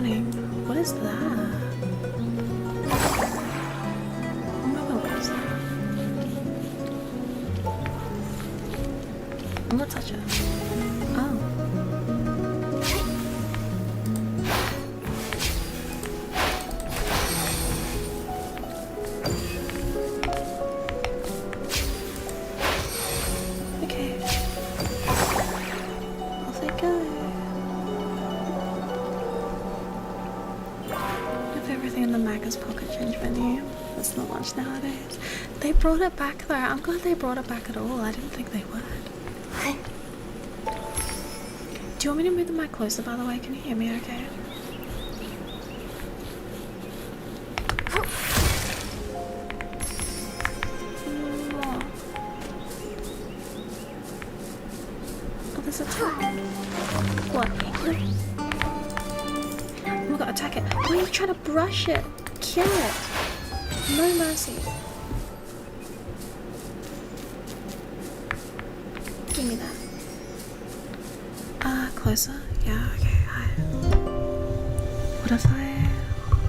running. What is that? Oh my god, what is that? I'm gonna touch it. Oh. Okay. Off I go. If everything in the Mac is pocket change menu, that's not much nowadays. They brought it back though. I'm glad they brought it back at all. I didn't think they would. Do you want me to move the mic closer, by the way? Can you hear me okay? Oh, there's a trap. What? Oh my god, attack it. Why are you trying to brush it? Kill it. No mercy. Give me that. Closer? Yeah, okay, hi.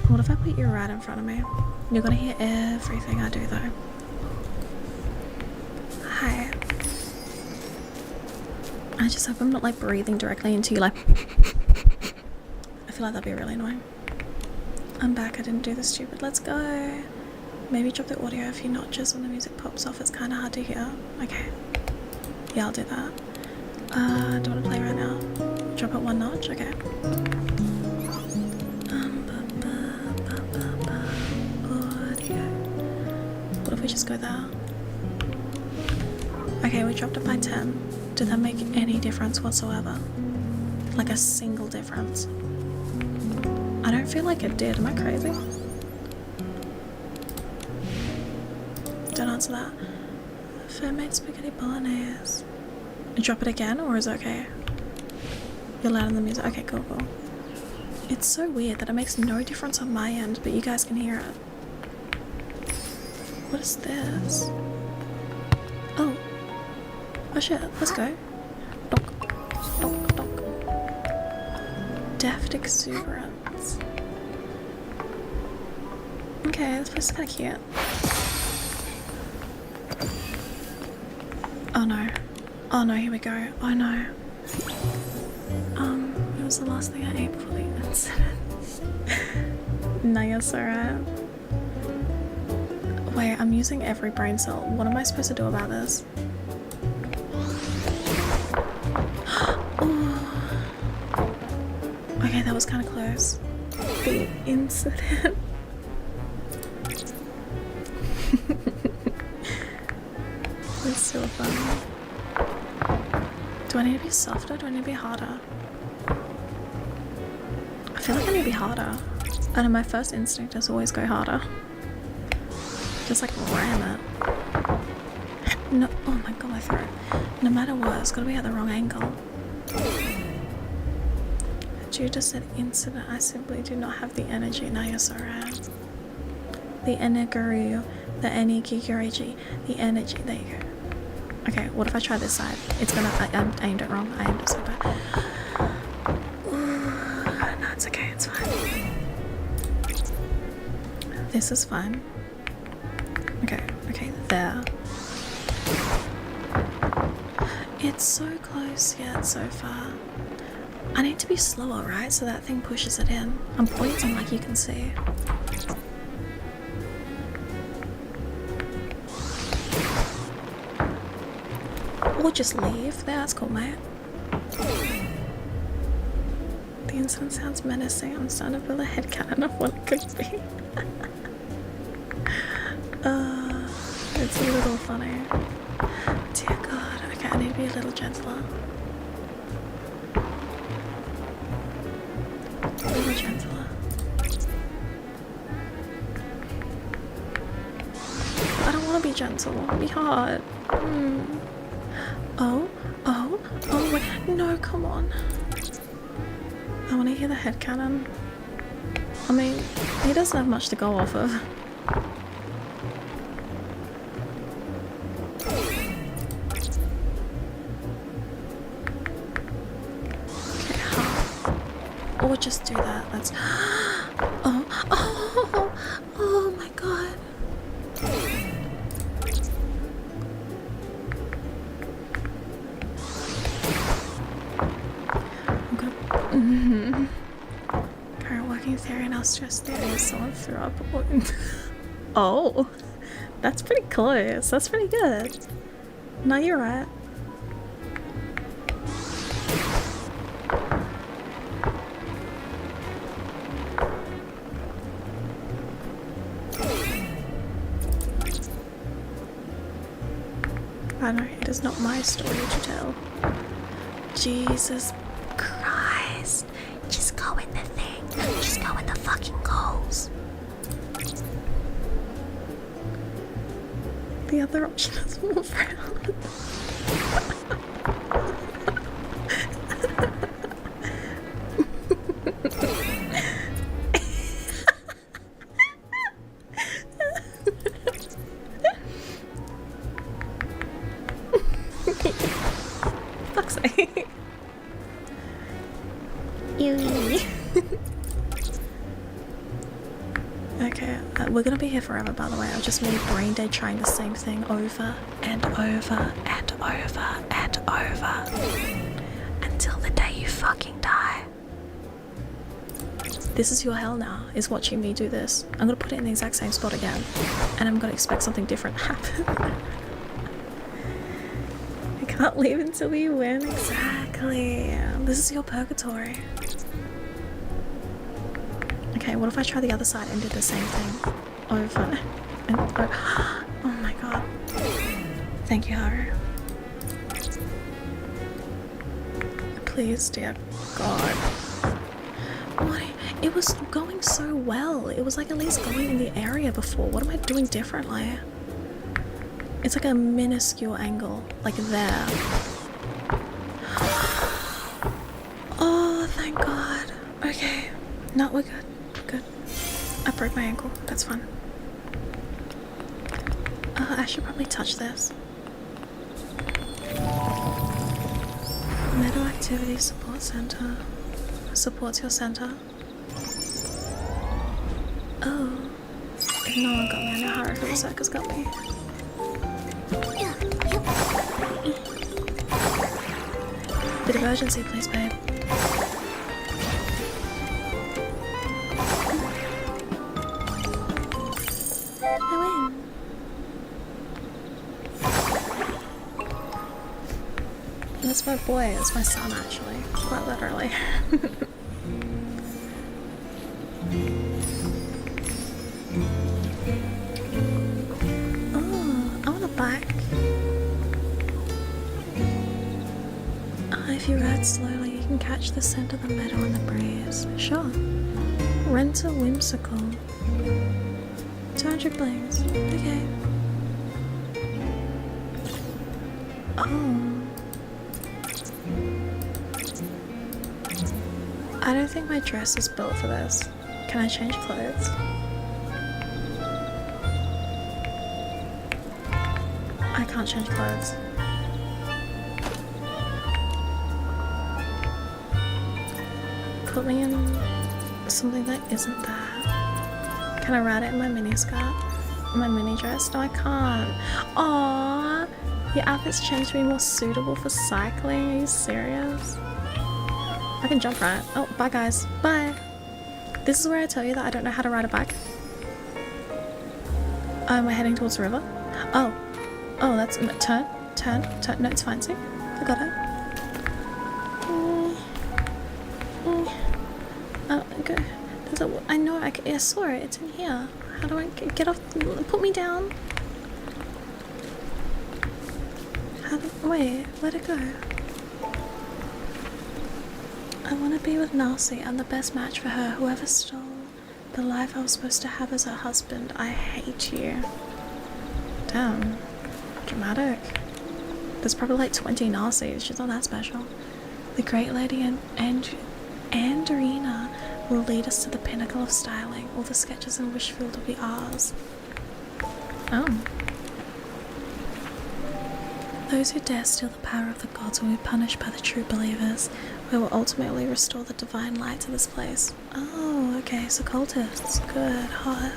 What if I put you right in front of me? You're gonna hear everything I do though. Hi. I just hope I'm not like breathing directly into you like I feel like that'd be really annoying. I'm back, I didn't do this stupid. Let's go. Maybe drop the audio a few notches when the music pops off. It's kinda hard to hear. Okay. Yeah, I'll do that. Do you want to play right now? Drop it one notch? Okay. Audio. What if we just go there? Okay, we dropped it by 10. Did that make any difference whatsoever? Like a single difference? I don't feel like it did. Am I crazy? Don't answer that. Fair-made spaghetti bolognese. Drop it again, or is it okay? You're loud in the music. Okay, cool. It's so weird that it makes no difference on my end, but you guys can hear it. What is this? Oh. Oh shit, let's go. Donk. Donk, donk. Deft exuberance. Okay, this place is kinda cute. Oh no. Oh no, here we go. Oh no. It was the last thing I ate before the incident. No, you're so right. Wait, I'm using every brain cell. What am I supposed to do about this? Okay, that was kind of close. The incident. It's so fun. Do I need to be softer? Do I need to be harder? I feel like I need to be harder. I know my first instinct is always go harder. Just like ram it. No, oh my god, my throat. No matter what, it's gotta be at the wrong angle. You just said incident. I simply do not have the energy. Now you're so right. The eniguru, the enigigurigi, the energy. There you go. Okay, what if I try this side? It's gonna. I aimed it wrong. I aimed it so bad. Ooh, no, it's okay. It's fine. This is fine. Okay, okay, there. It's so close yet so far. I need to be slower, right? So that thing pushes it in. I'm pointing like you can see. Or just leave. That's cool, mate. The incident sounds menacing. I'm starting to build a headcanon of what it could be. It's a little funny. Dear God. Okay, I need to be a little gentler. A little gentler. I don't want to be gentle. I want to be hard. Oh, wait. No, come on. I want to hear the headcanon. I mean, he doesn't have much to go off of. Or just do that. That's oh, oh, oh my god. I'm gonna current working theory and our stress theory is someone threw up a wound. Oh, that's pretty close. That's pretty good. No, you're right. I know, it is not my story to tell. Jesus Christ. Just go in the thing. Just go in the fucking goals. The other option is move around. Fuck's sake. Okay, we're gonna be here forever, by the way. I've just made brain dead trying the same thing over and over and over and over until the day you fucking die. This is your hell now, is watching me do this. I'm gonna put it in the exact same spot again, and I'm gonna expect something different to happen. I can't leave until we win. Exactly. This is your purgatory. Okay, what if I try the other side and do the same thing? Over and over. Oh my god. Thank you, Haru. Please, dear God. What? It was going so well. It was like at least going in the area before. What am I doing differently? It's like a minuscule angle, like there. Oh, thank God. Okay. No, we're good. Good. I broke my ankle. That's fun. I should probably touch this. Meadow Activity Support Center. Supports your center. Oh. No one got me. I know Haru for the circus got me. Bit of urgency, please, babe. I win. That's my boy. That's my son, actually. Quite literally. Oh, I want a bike. If you ride slowly, you can catch the scent of the meadow in the breeze. Sure. Rent a whimsical. 200 blings. Okay. Oh. I don't think my dress is built for this. Can I change clothes? I can't change clothes. Put me in something that isn't that. Can I ride it in my mini skirt? My mini dress? No, I can't. Aww, your outfit's changed to be more suitable for cycling. Are you serious? I can jump right. Oh, bye guys. Bye. This is where I tell you that I don't know how to ride a bike. We're heading towards the river. Oh. Oh, that's turn. No, it's fine. See? I got it. Okay. I know. I saw it. It's in here. How do I get off? Put me down. Wait. Where'd it go? I want to be with Narcy. I'm the best match for her. Whoever stole the life I was supposed to have as her husband. I hate you. Damn. Dramatic. There's probably like 20 Narcys. She's not that special. The great lady and Andrina will lead us to the pinnacle of styling. All the sketches in Wishfield will be ours. Oh. Those who dare steal the power of the gods will be punished by the true believers. We will ultimately restore the divine light to this place. Oh, okay, so cultists. Good, hot.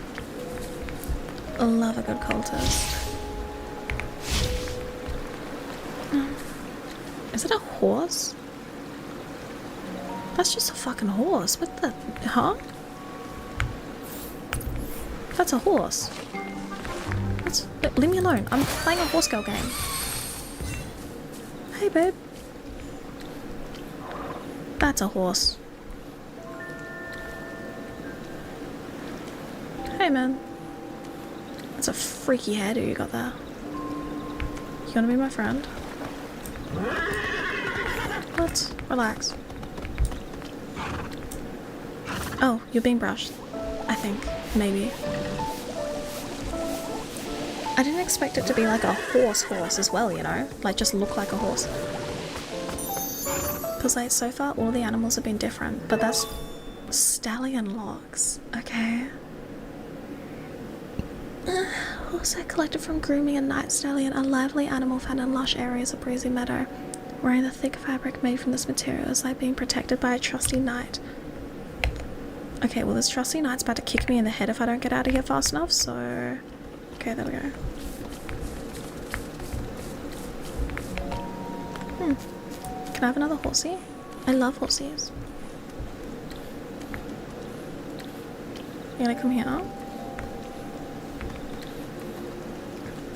Love a good cultist. Is it a horse? That's just a fucking horse. What the... Huh? That's a horse. Leave me alone. I'm playing a horse girl game. Hey, babe. That's a horse. Hey, man. That's a freaky hairdo you got there. You gonna be my friend? What? Relax. Oh, you're being brushed. I think. Maybe. I didn't expect it to be like a horse as well, you know? Like, just look like a horse. Because, like, so far all the animals have been different. But that's stallion locks. Okay. Horse I collected from grooming a night stallion, a lively animal found in lush areas of breezy meadow. Wearing the thick fabric made from this material is like being protected by a trusty knight. Okay, well this trusty knight's about to kick me in the head if I don't get out of here fast enough, so... Okay, there we go. Can I have another horsey? I love horsies. You gonna come here?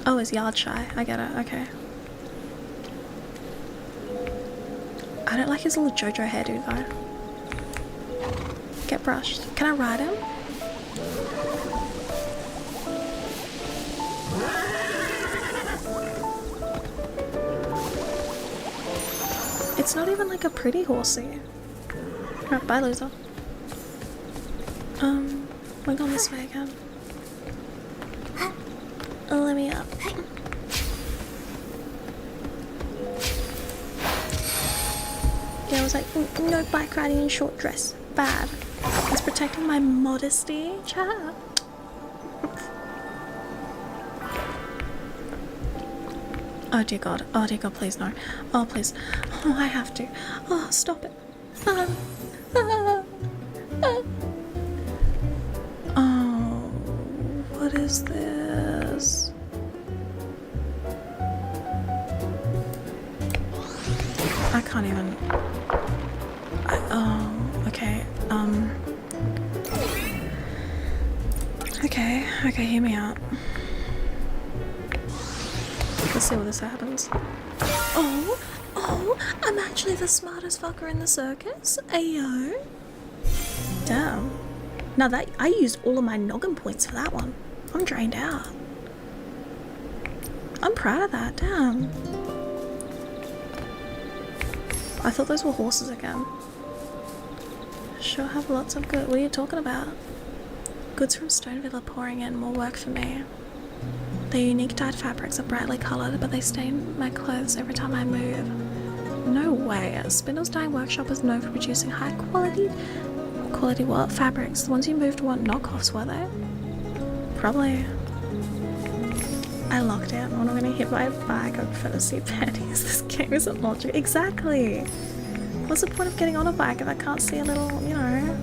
Oh, he's yard shy. I get it, okay. I don't like his little JoJo hairdo though. Get brushed. Can I ride him? It's not even like a pretty horsey. Alright, bye loser. We're going this way again. Let me up. Yeah, I was like, no bike riding in short dress. Bad. It's protecting my modesty. Chat. Oh dear God. Oh dear God, please no. Oh please. Oh, I have to. Oh, stop it. Oh, what is this? I can't even. Okay. Okay, hear me out. Let's see what this happens. Oh, I'm actually the smartest fucker in the circus. Ayo. Damn. Now that I used all of my noggin points for that one. I'm drained out. I'm proud of that. Damn. I thought those were horses again. Sure have lots of good. What are you talking about? Goods from Stoneville pouring in. More work for me. Their unique dyed fabrics are brightly coloured, but they stain my clothes every time I move. No way. Spindle's Dyeing Workshop is known for producing high quality what? Fabrics. The ones you moved weren't knockoffs, were they? Probably. I locked it. I'm not gonna hit my bike. I prefer to see panties. This game isn't logical. Exactly. What's the point of getting on a bike if I can't see a little, you know,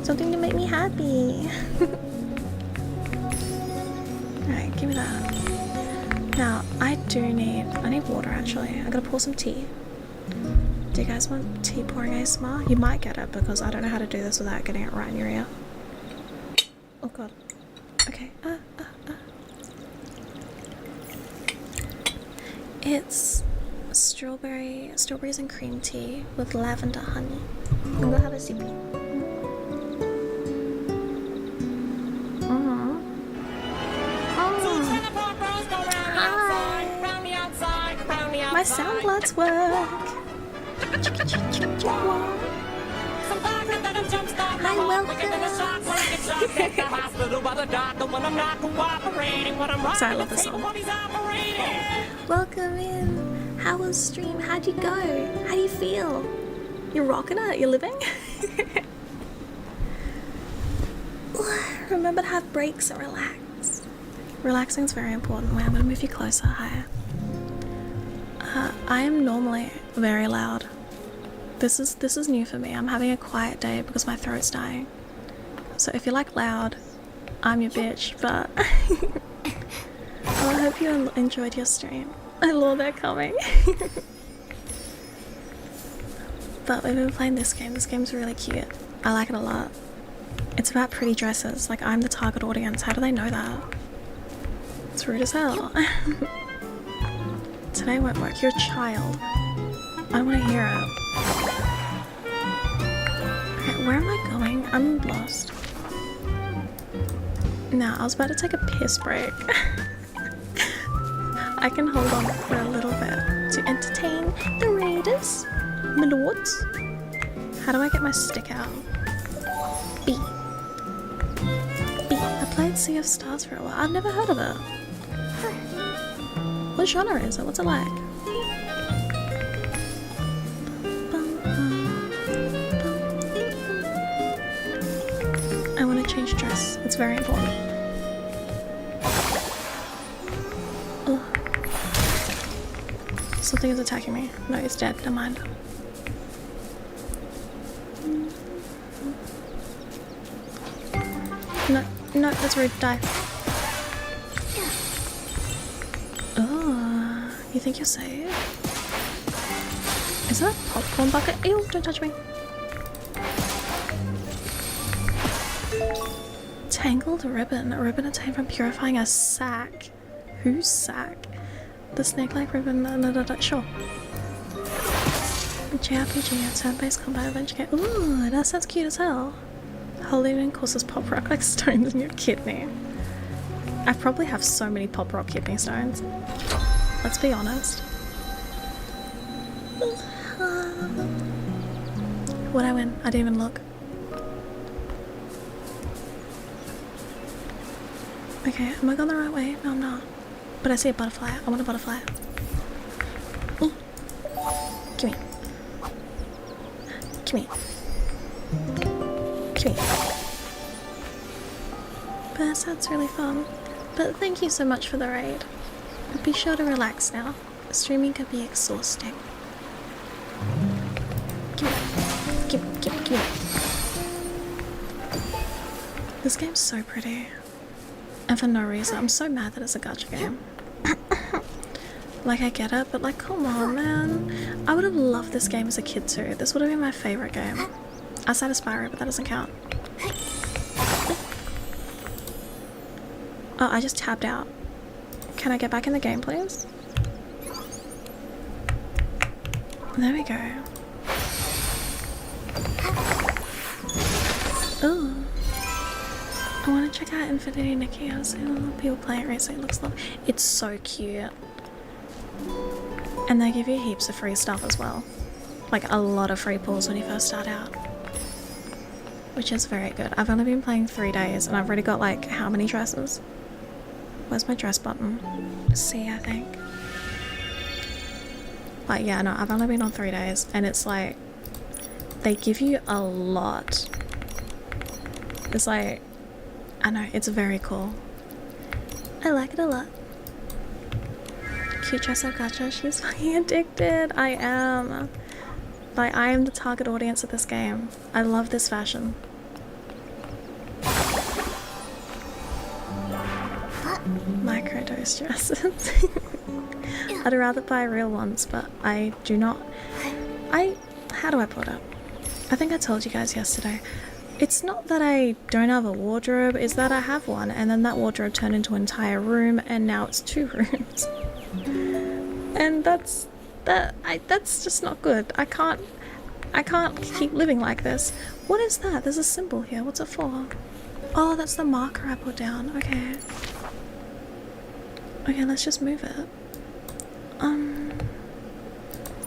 something to make me happy? Alright, give me that. Now, I need water actually. I gotta pour some tea. Do you guys want tea pouring ASMR? You might get it because I don't know how to do this without getting it right in your ear. Oh god. Okay. It's strawberries and cream tea with lavender honey. I'm gonna have a sippy. Hi. My sound bloods work. Hi, welcome. Sorry, I love this song. Welcome in. How was stream? How'd you go? How do you feel? You're rocking it? You're living? Remember to have breaks and relax. Relaxing is very important. Wait, I'm gonna move you closer. Hi. I am normally very loud. This is new for me. I'm having a quiet day because my throat's dying. So if you like loud, I'm your bitch, but well, I hope you enjoyed your stream. I love they're coming. But we've been playing this game. This game's really cute. I like it a lot. It's about pretty dresses. Like, I'm the target audience. How do they know that? It's rude as hell. Today won't work. You're a child. I don't want to hear it. Okay, where am I going? I'm lost. Nah, I was about to take a piss break. I can hold on for a little bit to entertain the raiders. My lords. How do I get my stick out? B. B. I played Sea of Stars for a while. I've never heard of it. What genre is it? What's it like? I want to change dress. It's very important. Ugh. Something is attacking me. No, it's dead. Never mind. No, that's rude. Die. Oh, you think you're safe? Is that a popcorn bucket? Ew, don't touch me. Tangled ribbon. A ribbon obtained from purifying a sack. Whose sack? The snake-like ribbon. Sure. JRPG, turn-based combat adventure game. Ooh, that sounds cute as hell. Holy Moon causes pop rock like stones in your kidney. I probably have so many pop rock kidney stones. Let's be honest. What'd I win? I didn't even look. Okay, am I going the right way? No, I'm not. But I see a butterfly. I want a butterfly. Ooh. Gimme. Gimme. Gimme. But that sounds really fun. But thank you so much for the raid. Be sure to relax now. Streaming can be exhausting. Gimme. Gimme. Gimme. Gimme. This game's so pretty. And for no reason. I'm so mad that it's a gacha game. Like, I get it, but like, come on, man. I would have loved this game as a kid too. This would have been my favourite game. Outside of Spyro, but that doesn't count. Oh, I just tabbed out. Can I get back in the game, please? There we go. Oh. I want to check out Infinity Nikki. I've seen people play it recently. It looks lovely. It's so cute. And they give you heaps of free stuff as well. Like a lot of free pulls when you first start out. Which is very good. I've only been playing 3 days and I've already got like how many dresses? Where's my dress button? C, I think. Like, yeah, no, I've only been on 3 days and it's like they give you a lot. It's like, I know, it's very cool. I like it a lot. Cute dress up gacha, she's fucking addicted. I am. Like, I am the target audience of this game. I love this fashion. Microdose dresses. I'd rather buy real ones, but I do not. How do I put it? I think I told you guys yesterday. It's not that I don't have a wardrobe, it's that I have one, and then that wardrobe turned into an entire room, and now it's 2 rooms. And that's just not good. I can't keep living like this. What is that? There's a symbol here. What's it for? Oh, that's the marker I put down. Okay. Okay, let's just move it.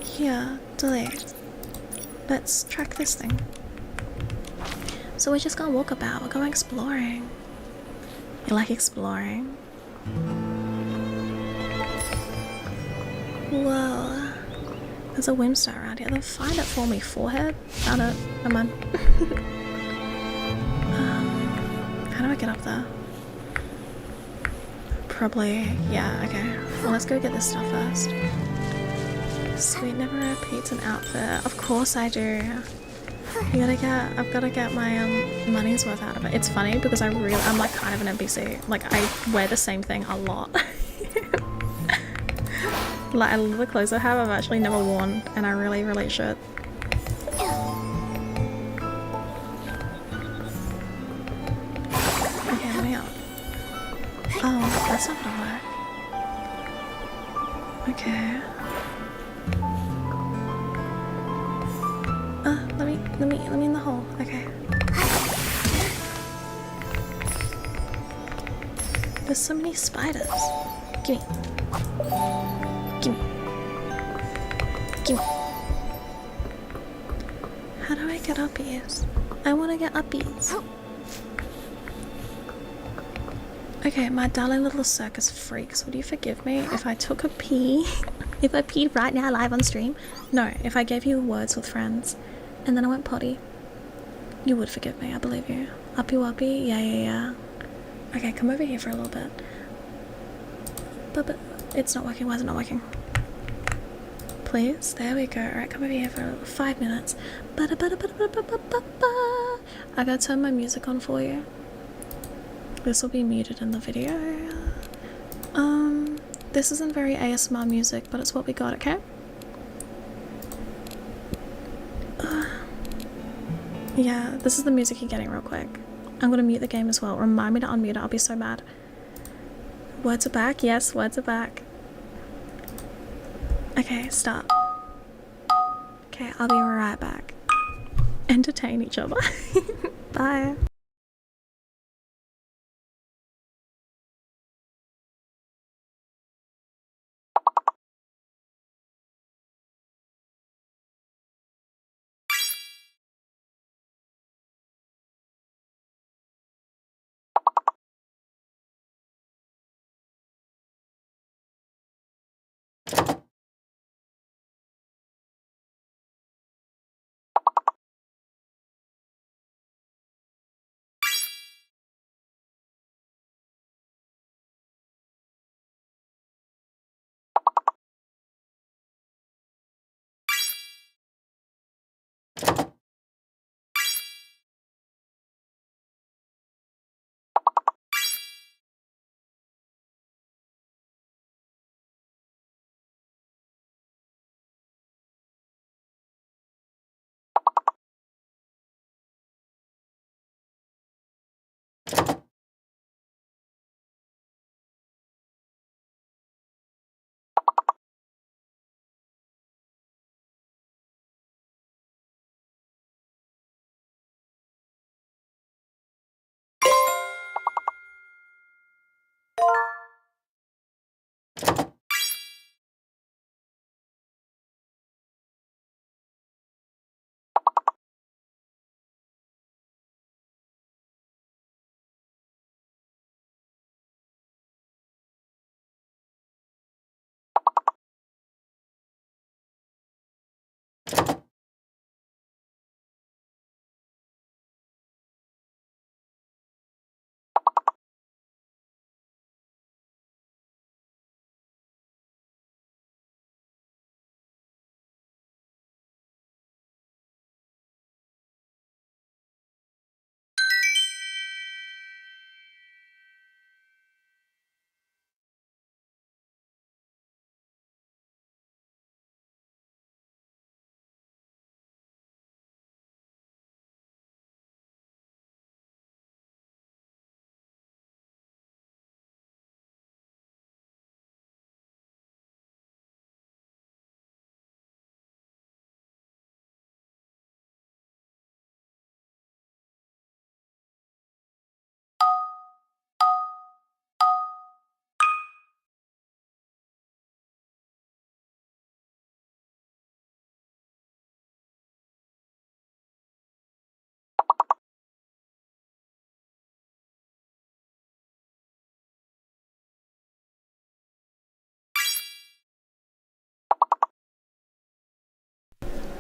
Here, delete. Let's track this thing. So we're just gonna walk about. We're going exploring. You like exploring? Whoa. There's a Whimstar around here. Then find it for me, forehead. Found it. Never mind. How do I get up there? Probably, yeah, okay. Well, let's go get this stuff first. Sweet never repeats an outfit. Of course I do. I've gotta get my money's worth out of it. It's funny because I'm like kind of an NPC. Like I wear the same thing a lot. Like a lot of the clothes I have I've actually never worn, and I really, really should. Okay, let me out. Oh, that's not gonna work. Okay. Let me in the hole. Okay. There's so many spiders. Gimme. Gimme. Gimme. How do I get uppies? I want to get uppies. Okay, my darling little circus freaks, would you forgive me if I took a pee? If I peed right now live on stream? No, if I gave you words with friends and then I went potty, you would forgive me, I believe you. Uppy wuppy? Yeah. Okay, come over here for a little bit. But it's not working. Why is it not working? Please? There we go. Alright, come over here for 5 minutes. I gotta turn my music on for you. This will be muted in the video. This isn't very ASMR music, but it's what we got, okay? Yeah, this is the music you're getting real quick. I'm gonna mute the game as well. Remind me to unmute it, I'll be so mad. Words are back? Yes, words are back. Okay, stop. Okay, I'll be right back. Entertain each other. Bye.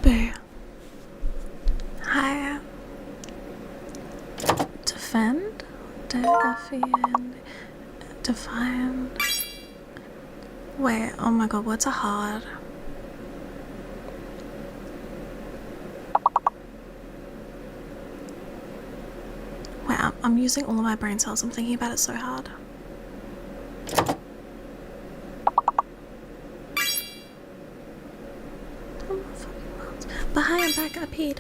Boo. Hi. Defend? Defend. Define. Wait, oh my god, words are hard. I'm using all of my brain cells. I'm thinking about it so hard. But hi, I'm back. I peed.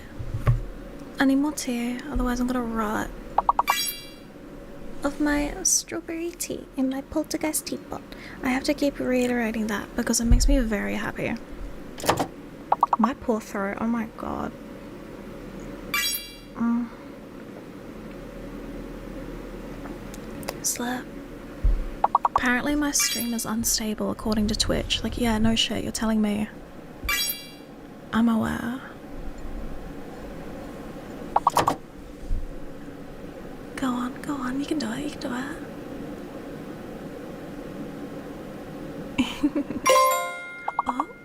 I need more tea, otherwise I'm gonna rot of my strawberry tea in my poltergeist teapot. I have to keep reiterating that because it makes me very happy. My poor throat, oh my god. Slap. Apparently my stream is unstable according to Twitch. Like, yeah, no shit, you're telling me. I'm aware. Go on, you can do it, you can do it.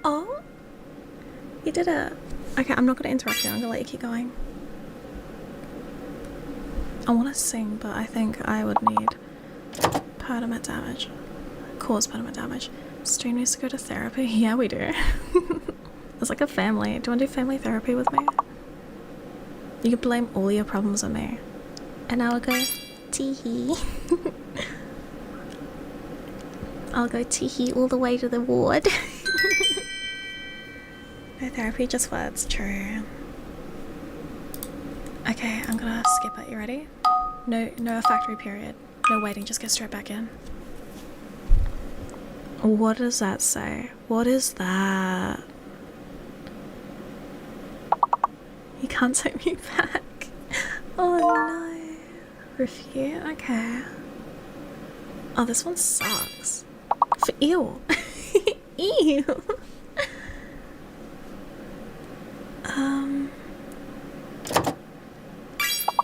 Oh, you did it. Okay, I'm not gonna interrupt you, I'm gonna let you keep going. I wanna sing, but I think I would need permanent damage. Cause permanent damage. Stream needs to go to therapy? Yeah, we do. It's like a family. Do you wanna do family therapy with me? You can blame all your problems on me. And I will go tee-hee. I'll go tee-hee all the way to the ward. No therapy, just words. True. Okay, I'm gonna skip it. You ready? No factory period. No waiting, just get straight back in. What does that say? What is that? You can't take me back. Oh no. Refute? Okay. Oh, this one sucks. Ew. Ew.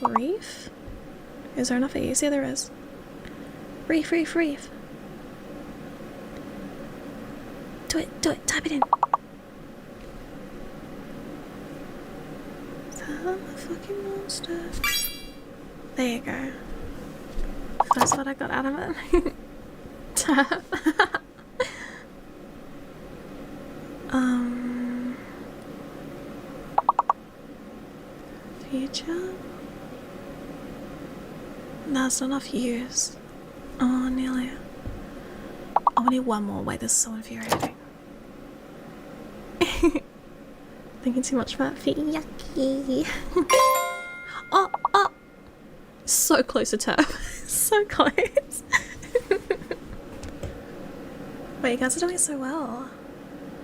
Reef? Is there enough E's? Yeah, there is. Reef. Do it, type it in. Is that a fucking monster? There you go. That's what I got out of it. Tap. Future? That's not enough use. Oh, nearly. Oh, we need one more. Wait, this is so infuriating. Thinking too much about feet. Yucky. Oh! So close to turf. So close. Wait, you guys are doing so well.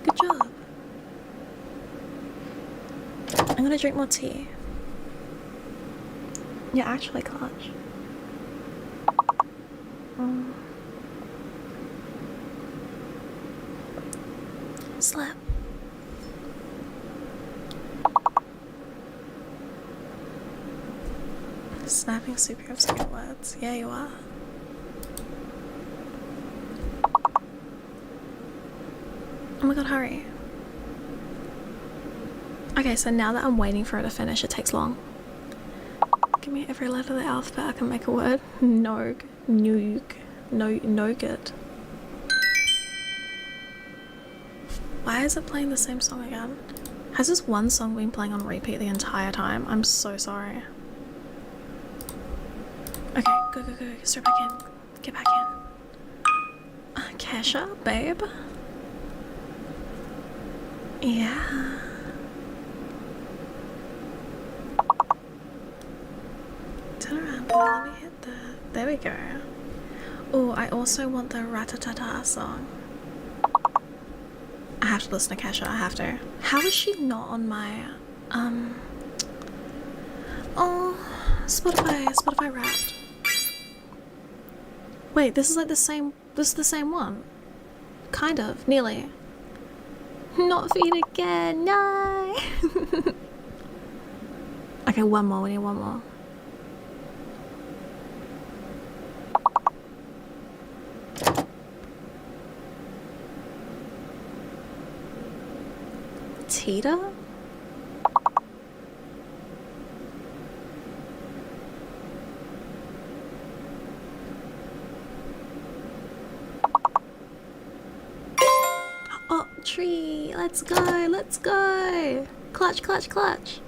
Good job. I'm gonna drink more tea. You're actually clutch. Slap. Snapping super obscure words. Yeah, you are. Oh my god, hurry. Okay, so now that I'm waiting for it to finish, it takes long. Give me every letter of the alphabet, I can make a word. Nog. Noog. Nougat. Why is it playing the same song again? Has this one song been playing on repeat the entire time? I'm so sorry. Okay, go. Straight back in. Get back in. Kesha, babe. Yeah. Turn around, let me hit the... There we go. Oh, I also want the Ratatata song. I have to listen to Kesha, I have to. How is she not on my... Oh, Spotify Wrapped. Wait, this is like the same... This is the same one. Kind of, nearly. Not feed again, no! Okay, one more, we need one more. Tita? Oh, tree! Let's go! Let's go! Clutch!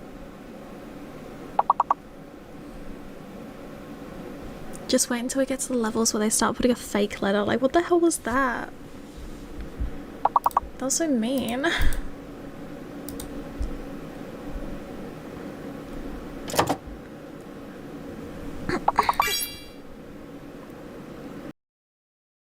Just wait until we get to the levels where they start putting a fake letter. Like, what the hell was that? That was so mean.